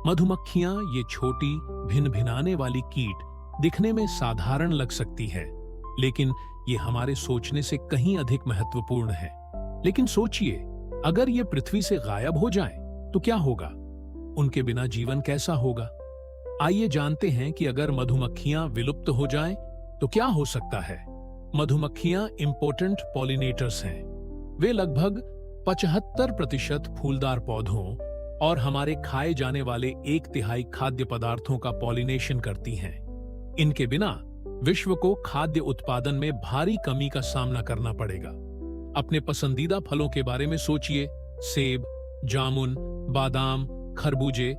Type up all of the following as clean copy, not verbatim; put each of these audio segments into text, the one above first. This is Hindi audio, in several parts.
मधुमक्खियां, ये छोटी भिन-भिनाने वाली कीट दिखने में साधारण लग सकती है, लेकिन ये हमारे सोचने से कहीं अधिक महत्वपूर्ण है। लेकिन सोचिए, अगर ये पृथ्वी से गायब हो जाएं, तो क्या होगा? उनके बिना जीवन कैसा होगा? आइए जानते हैं कि अगर मधुमक्खियां विलुप्त हो जाएं, तो क्या हो सकता है। मधुमक्खियां इंपॉर्टेंट पॉलिनेटर्स हैं। वे लगभग 75% फूलदार पौधों और हमारे खाए जाने वाले 1/3 खाद्य पदार्थों का पॉलिनेशन करती हैं। इनके बिना विश्व को खाद्य उत्पादन में भारी कमी का सामना करना पड़ेगा। अपने पसंदीदा फलों के बारे में सोचिए। सेब, जामुन, बादाम, खरबूजे,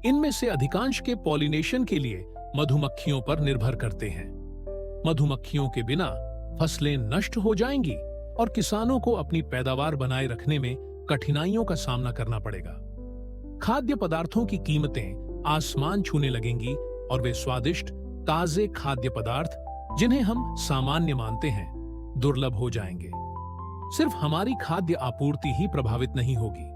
इनमें से अधिकांश के पॉलिनेशन के लिए मधुमक्खियों पर निर्भर करते हैं। मधुमक्खियों के बिना फसलें नष्ट हो जाएंगी और किसानों को अपनी पैदावार बनाए रखने में कठिनाइयों का सामना करना पड़ेगा। खाद्य पदार्थों की कीमतें आसमान छूने लगेंगी और वे स्वादिष्ट, ताजे खाद्य पदार्थ, जिन्हें हम सामान्य मानते हैं, दुर्लभ हो जाएंगे। सिर्फ हमारी खाद्य आपूर्ति ही प्रभावित नहीं होगी,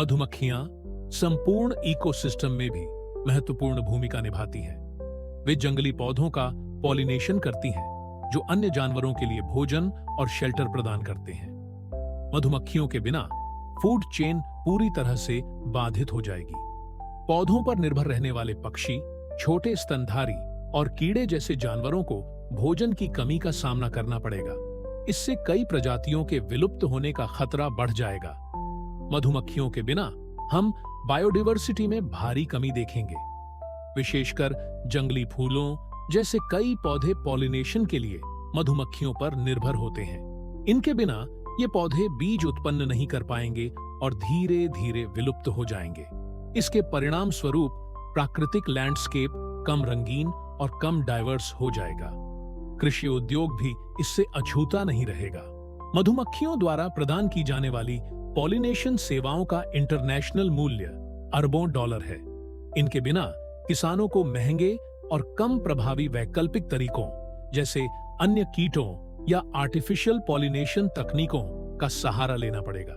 मधुमक्खियां संपूर्ण इकोसिस्टम में भी महत्वपूर्ण भूमिका निभाती हैं। वे जंगली पौधों का पॉलिनेशन करती हैं, जो अन्य जानवरों के लिए भोजन और शेल्टर प्रदान करते हैं। मधुमक्खियों के बिना फूड चेन पूरी तरह से बाधित हो जाएगी। पौधों पर निर्भर रहने वाले पक्षी, छोटे स्तनधारी और कीड़े जैसे जानवरों को भोजन की कमी का सामना करना पड़ेगा। इससे कई प्रजातियों के विलुप्त होने का खतरा बढ़ जाएगा। मधुमक्खियों के बिना हम बायोडायवर्सिटी में भारी कमी देखेंगे। विशेषकर जंगली फूलों जैसे कई पौधे पॉलिनेशन के लिए मधुमक्खियों पर निर्भर होते हैं। इनके बिना ये पौधे बीज उत्पन्न नहीं कर पाएंगे और धीरे धीरे विलुप्त हो जाएंगे। इसके परिणाम स्वरूप प्राकृतिक लैंडस्केप कम रंगीन और कम डाइवर्स हो जाएगा। कृषि उद्योग भी इससे अछूता नहीं रहेगा। मधुमक्खियों द्वारा प्रदान की जाने वाली पॉलिनेशन सेवाओं का इंटरनेशनल मूल्य अरबों डॉलर है। इनके बिना किसानों को महंगे और कम प्रभावी वैकल्पिक तरीकों जैसे अन्य कीटों या आर्टिफिशियल पॉलिनेशन तकनीकों का सहारा लेना पड़ेगा।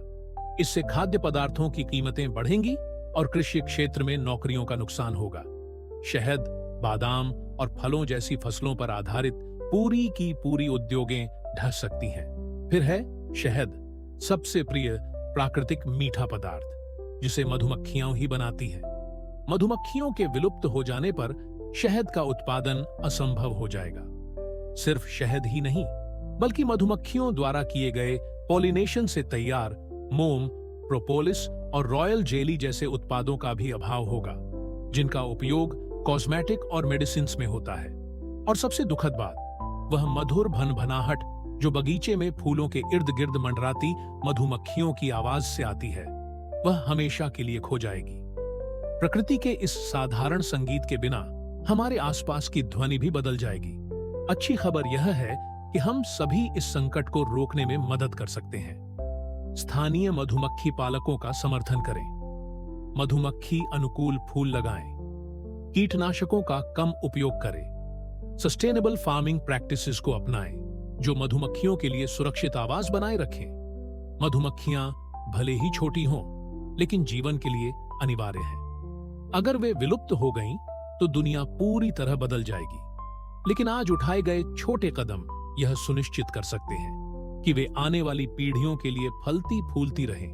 इससे खाद्य पदार्थों की कीमतें बढ़ेंगी और कृषि क्षेत्र में नौकरियों का नुकसान होगा। शहद, बादाम और फलों जैसी फसलों पर आधारित पूरी की पूरी उद्योगें ढह सकती हैं। फिर है शहद, सबसे प्रिय प्राकृतिक मीठा पदार्थ, जिसे मधुमक्खियां ही बनाती हैं। मधुमक्खियों के विलुप्त हो जाने पर शहद का उत्पादन असंभव हो जाएगा। सिर्फ शहद ही नहीं, बल्कि मधुमक्खियों द्वारा किए गए पॉलिनेशन से तैयार मोम, प्रोपोलिस और रॉयल जेली जैसे उत्पादों का भी अभाव होगा, जिनका उपयोग कॉस्मेटिक और मेडिसिन्स में होता है। और सबसे दुखद बात, वह मधुर भनभनाहट जो बगीचे में फूलों के इर्द गिर्द मंडराती मधुमक्खियों की आवाज से आती है, वह हमेशा के लिए खो जाएगी। प्रकृति के इस साधारण संगीत के बिना हमारे आसपास की ध्वनि भी बदल जाएगी। अच्छी खबर यह है कि हम सभी इस संकट को रोकने में मदद कर सकते हैं। स्थानीय मधुमक्खी पालकों का समर्थन करें, मधुमक्खी अनुकूल फूल लगाएं, कीटनाशकों का कम उपयोग करें, सस्टेनेबल फार्मिंग प्रैक्टिसेस को अपनाएं, जो मधुमक्खियों के लिए सुरक्षित आवास बनाए रखें। मधुमक्खियां भले ही छोटी हों, लेकिन जीवन के लिए अनिवार्य हैं। अगर वे विलुप्त हो गईं, तो दुनिया पूरी तरह बदल जाएगी। लेकिन आज उठाए गए छोटे कदम यह सुनिश्चित कर सकते हैं कि वे आने वाली पीढ़ियों के लिए फलती फूलती रहें।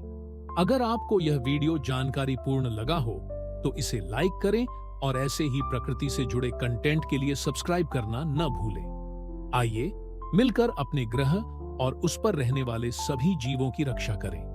अगर आपको यह वीडियो जानकारीपूर्ण लगा हो, तो इसे लाइक करें और ऐसे ही प्रकृति से जुड़े कंटेंट के लिए सब्सक्राइब करना न भूलें। आइए मिलकर अपने ग्रह और उस पर रहने वाले सभी जीवों की रक्षा करें।